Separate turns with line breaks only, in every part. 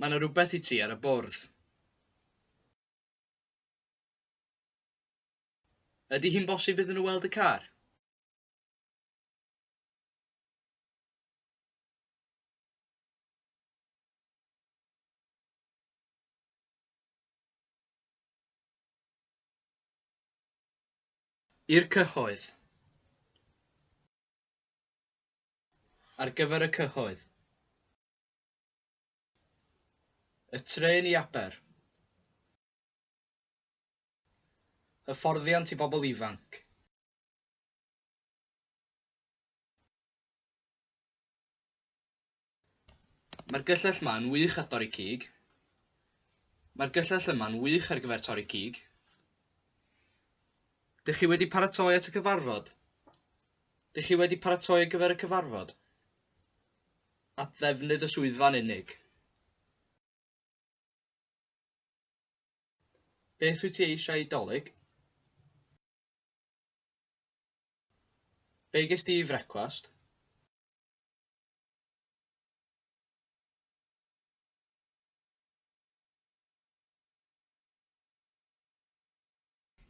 Mae yna rhywbeth i ti ar y bwrdd. Ydy hi'n bosib iddyn nhw weld y car? I'r cyhoedd. Ar gyfer y cyhoedd. Y trên i Aber. Hyfforddiant i bobl ifanc. Mae'r gyllell yma'n wych at dorri cig. Mae'r gyllell yma'n wych ar gyfer torri cig. Dych chi wedi paratoi at y cyfarfod? Dych chi wedi paratoi ar gyfer y cyfarfod? At ddefnydd y swyddfa'n unig. Beth wyt ti eisiau i dolyg? Be ges di i frecwast?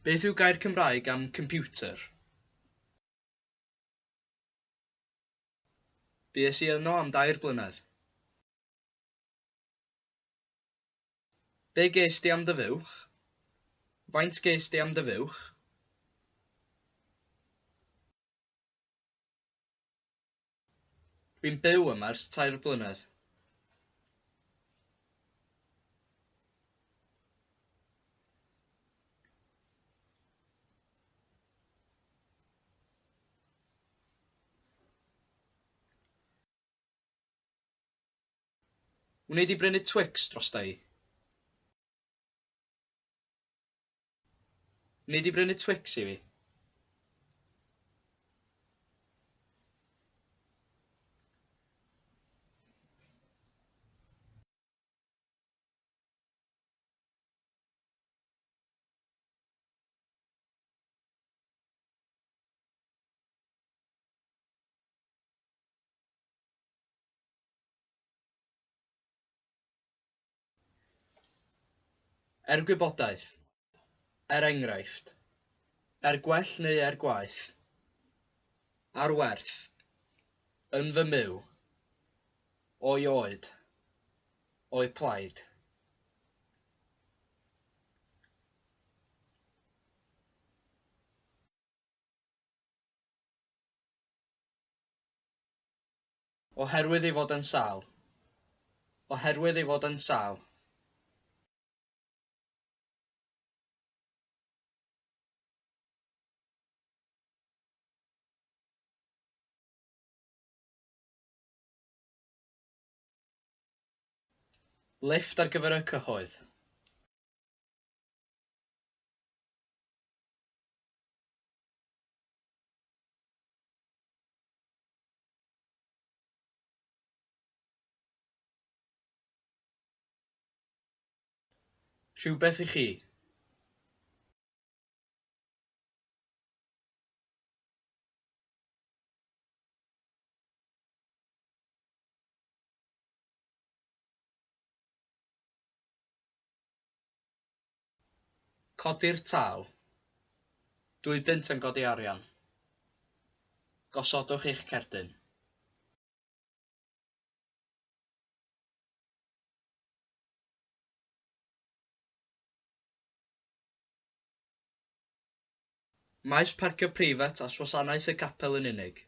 Beth yw gair Cymraeg am computer? Bues i yno am 2 blynedd. Be ges di am dy fuwch? Faint ges di am dy fuwch? Dwi'n byw yma ers 3 blynedd. Wnei di brynu Twix drosta i? Wnei di brynu Twix i fi? Er gwybodaeth. Er enghraifft. Er gwell neu er gwaeth. Ar werth. Yn fy myw. O'i oed. O'i plaid. Oherwydd ei fod yn sâl. Oherwydd ei fod yn sâl. Lifft ar gyfer y cyhoedd. Rhywbeth i chi. Codi'r tâl. 2 bunt yn godi arian. Gosodwch eich cerdyn. Maes parcio preifat a swasanaeth y capel yn unig.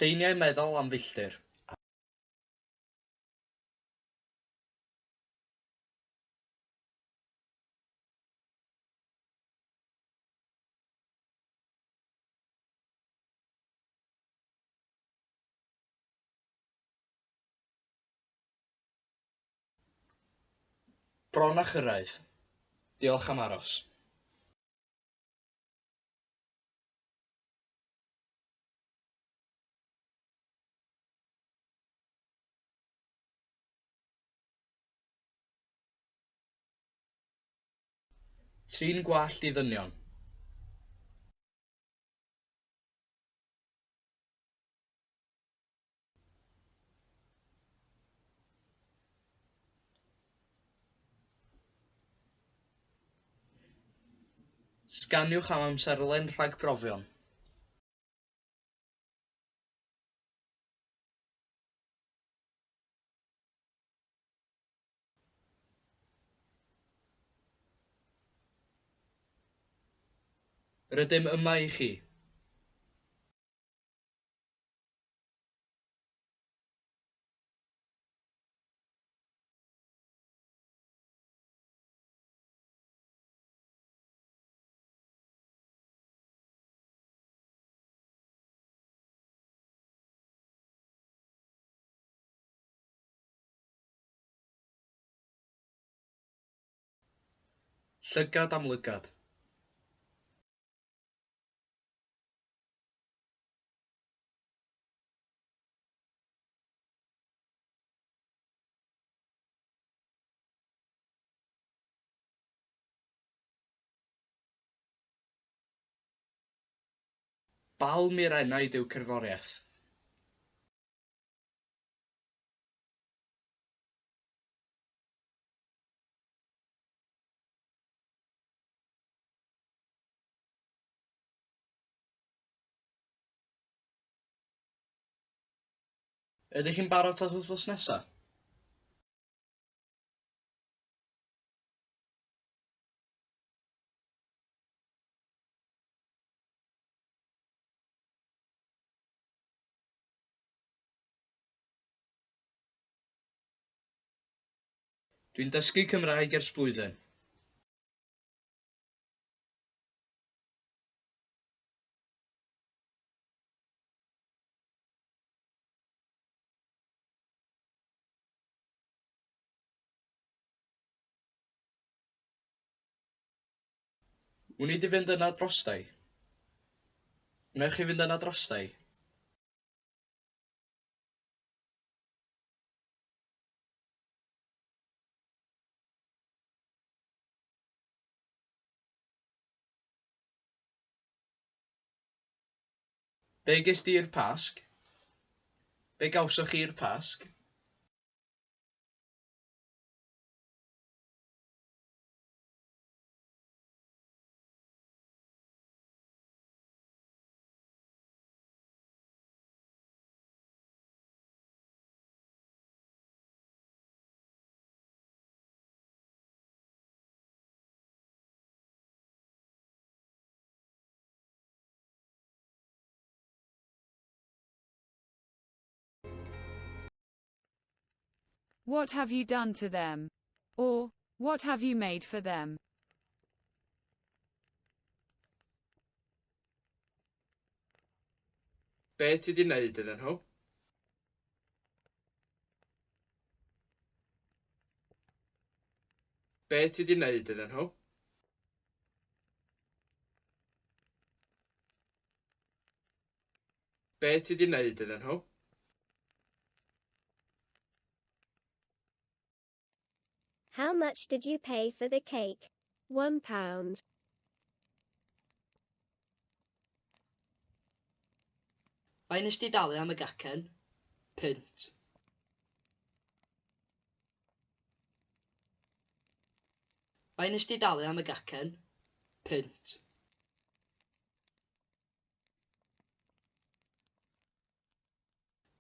Lleiniau meddal am filltir. Bron a chyrraedd. Diolch am aros. Trin gwallt i ddynion. Sganiwch am amserlen rhag brofion. Rydym yma i chi. Llygad am lygad. Bal mirenaidd yw cerddoriaeth. Ydych chi'n barod at wythnos nesaf? Dwi'n dysgu Cymraeg ers blwyddyn. Wnei di fynd yna drostai? Wnewch chi fynd yna drostai? Be ges di i'r Pasg? Be gawsoch chi i'r Pasg?
What have you done to them? Or, what have you made for them?
Be ti di wneud iddyn nhw? Be ti di wneud iddyn nhw? Be ti di wneud iddyn nhw?
How much did you pay for the cake? £1.
Faint nes di dalu am y gacen? Punt. Faint nes di dalu am y gacen? Punt.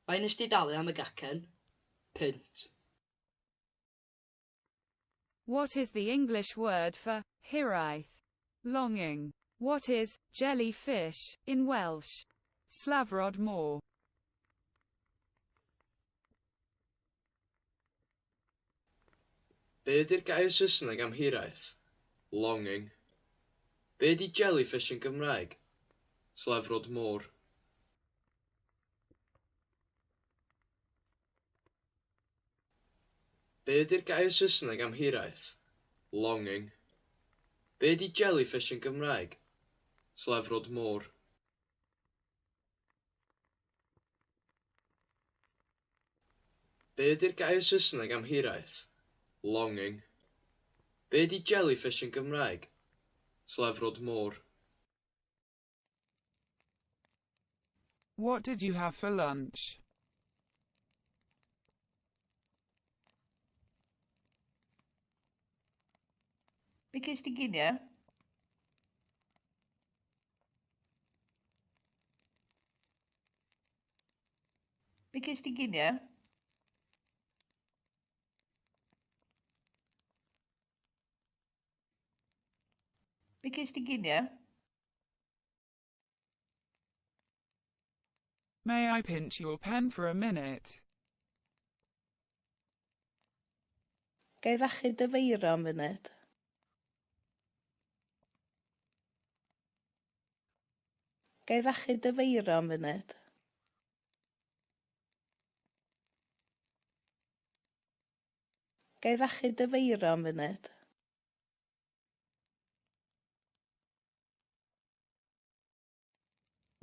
Faint nes di dalu am y gacen? Punt.
What is the English word for hiraeth? Longing. What is jellyfish in Welsh? Slavrod more.
Be ydy'r gair Saesneg am hiraeth? Longing. Be ydy jellyfish yn Gymraeg? Slefrod môr. Be ydy'r gair Saesneg am hiraeth? Longing. Be ydy jellyfish yn Gymraeg? Slefrod môr. Be ydy'r gair Saesneg am hiraeth? Longing. Be ydy jellyfish yn Gymraeg? Slefrod môr.
What did you have for lunch?
Be ges di ginio? Be ges di ginio? Be ges di ginio?
May I pinch your pen for a minute?
Gai fachu dy feiro am funud? Gai fachu dy feiro am funud? Gai fachu dy feiro am funud?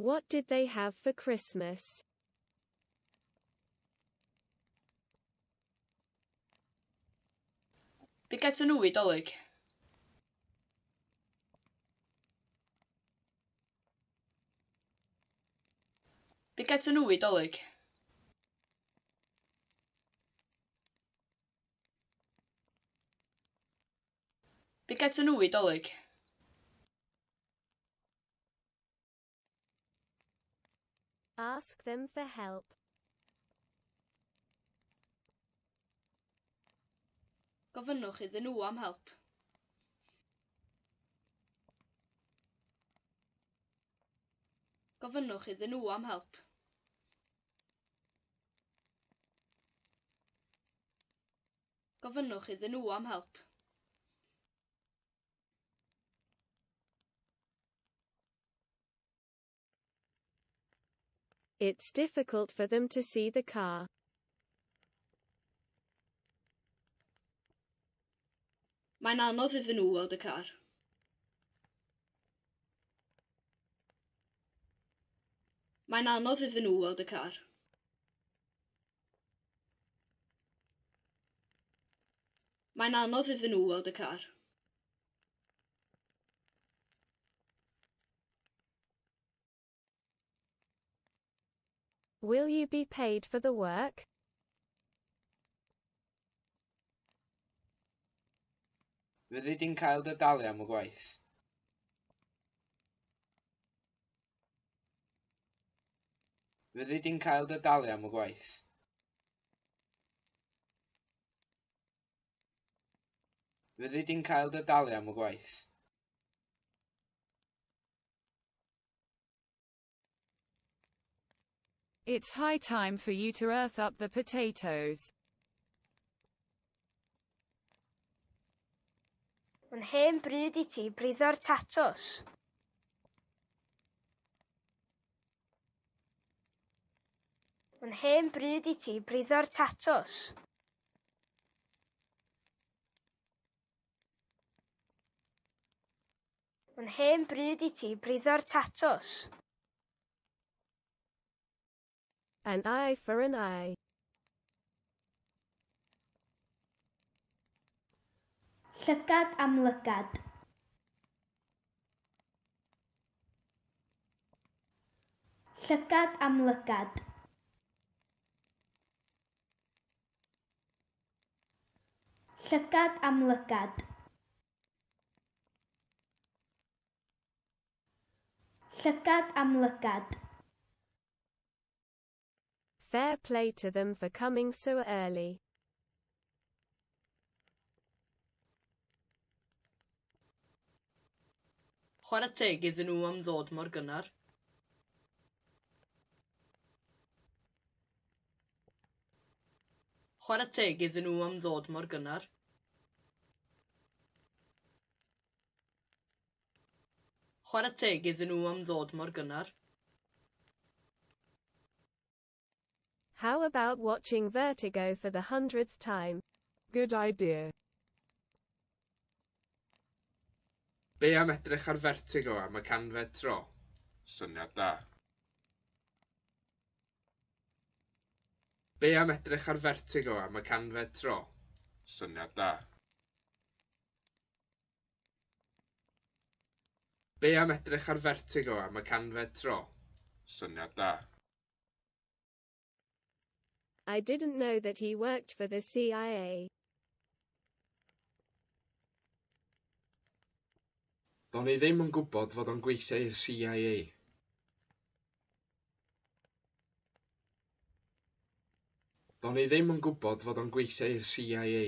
What did they have for Christmas?
Be gaethon nhw i dolyg? Be gaethon nhw i dolyg? Be gaethon nhw i dolyg?
Ask them for help.
Gofynnwch iddyn nhw am help. Gofynnwch iddyn nhw am help. Gofynnwch iddyn nhw am help.
It's difficult for them to see the car.
Mae'n anodd iddyn nhw weld y car. Mae'n anodd iddyn nhw weld y car. Mae'n anodd iddyn nhw weld y car.
Will you be paid for the work?
Fyddi di'n cael dy dalu am y gwaith. Fyddi di'n cael dy dalu am y gwaith. Fyddi di'n cael dy dalu am y gwaith.
It's high time for you to earth up the potatoes.
Mae'n hen bryd I ti briddo'r tatws. Mae'n hen bryd I ti briddo'r tatws. Mae'n hen bryd I ti briddo'r tatws.
An eye for an eye.
Llygad am lygad. Llygad am lygad. Llygad am lygad. Llygad am lygad.
Fair play to them for coming so early.
Chwarae teg iddyn nhw am ddod mor gynnar. Chwarae teg iddyn nhw am ddod mor gynnar. Chwarae teg iddyn nhw am ddod mor gynnar.
How about watching Vertigo for the 100th time?
Good idea.
Be am edrych ar Vertigo am y canfed tro? Syniad da. Be am edrych ar Vertigo am y canfed tro? Syniad da. Be am edrych ar vertigo am y canfed tro? Syniad da.
I didn't know that he worked for the CIA.
Do'n i ddim yn gwybod fod o'n gweithio i'r CIA. Do'n i ddim yn gwybod fod o'n gweithio i'r CIA.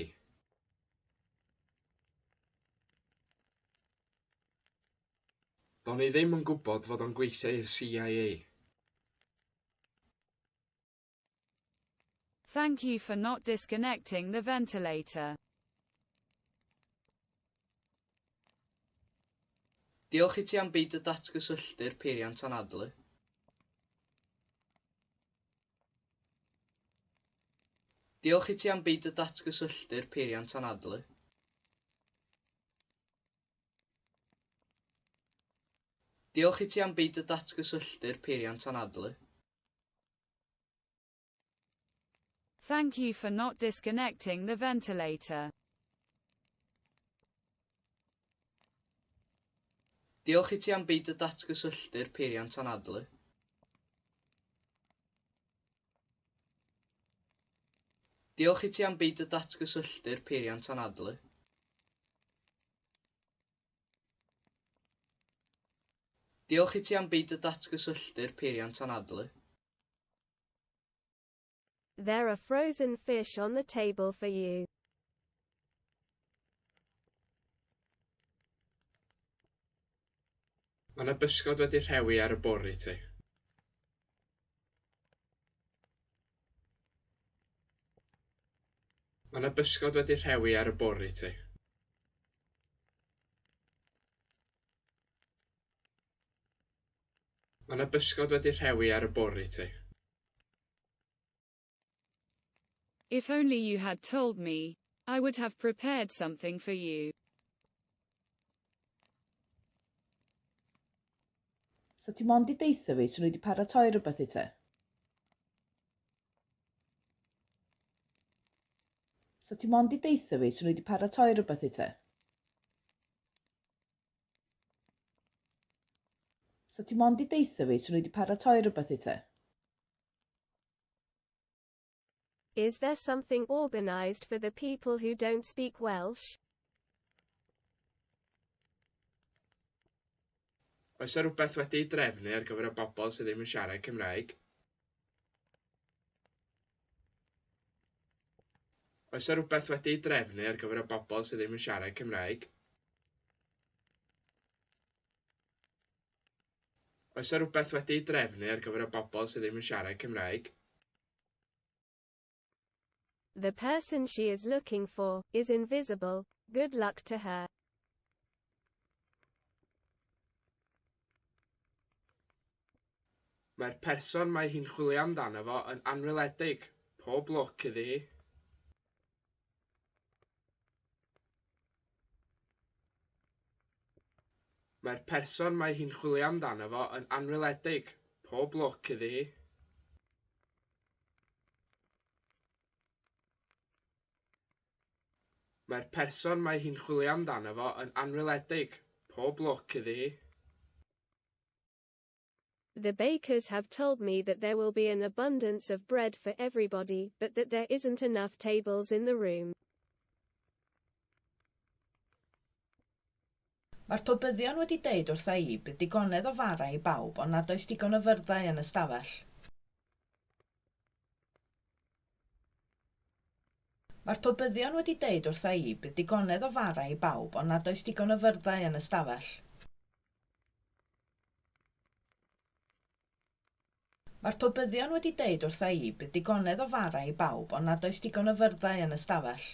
Do'n i ddim yn gwybod fod o'n gweithio i'r CIA.
Thank you for not disconnecting the ventilator.
Diolch i ti am beidio datgysylltu'r peiriant anadlu. Diolch i ti am beidio datgysylltu'r peiriant anadlu. Diolch i ti am beidio datgysylltu'r peiriant anadlu.
Thank you for not disconnecting the ventilator.
Diolch i ti am beidio datgysylltu'r peiriant anadlu. Diolch i ti am beidio datgysylltu'r peiriant anadlu. Diolch i ti am beidio datgysylltu'r peiriant anadlu.
There are frozen fish on the table for you.
Mae yna bysgod wedi rhewi ar y bwr' i ti. Mae yna bysgod wedi rhewi ar y bwr' i ti. Mae yna bysgod wedi rhewi ar y bwr' i ti.
If only you had told me, I would have prepared something for you.
So ti mond i deitha fi, swn i wedi paratoi rhywbeth i te? So ti mond i deitha fi, swn i wedi paratoi rhywbeth i te? So ti mond i deitha fi, swn i wedi paratoi rhywbeth i te?
Is there something organized for the people who don't speak Welsh?
Oes yna rhywbeth wedi'i drefnu ar gyfer y bobl sydd ddim yn siarad Cymraeg? Oes yna rhywbeth wedi'i drefnu ar gyfer y bobl sydd ddim yn siarad Cymraeg? Oes yna rhywbeth wedi'i drefnu ar gyfer y bobl sydd ddim yn siarad Cymraeg?
The person she is looking for is invisible. Good luck to her.
Mae'r person mae hi'n chwilio amdano fo yn anweledig. Pob lwc iddi hi. Mae'r person mae hi'n chwilio amdano fo yn anweledig. Pob lwc iddi hi. Mae'r person mae hi'n chwilio amdano fo yn anweledig. Pob lwc iddi hi.
The bakers have told me that there will be an abundance of bread for everybody, but that there isn't enough tables in the room.
Mae'r pobyddion wedi deud wrtha i bydd digonedd o fara i bawb ond nad oes digon o fyrddau yn y stafell. Mae'r pobyddion wedi deud wrtha i bydd digonedd o fara i bawb ond nad oes digon o fyrddau yn y stafell. Mae'r pobyddion wedi deud wrtha i bydd digonedd o fara i bawb ond nad oes digon o fyrddau yn y stafell.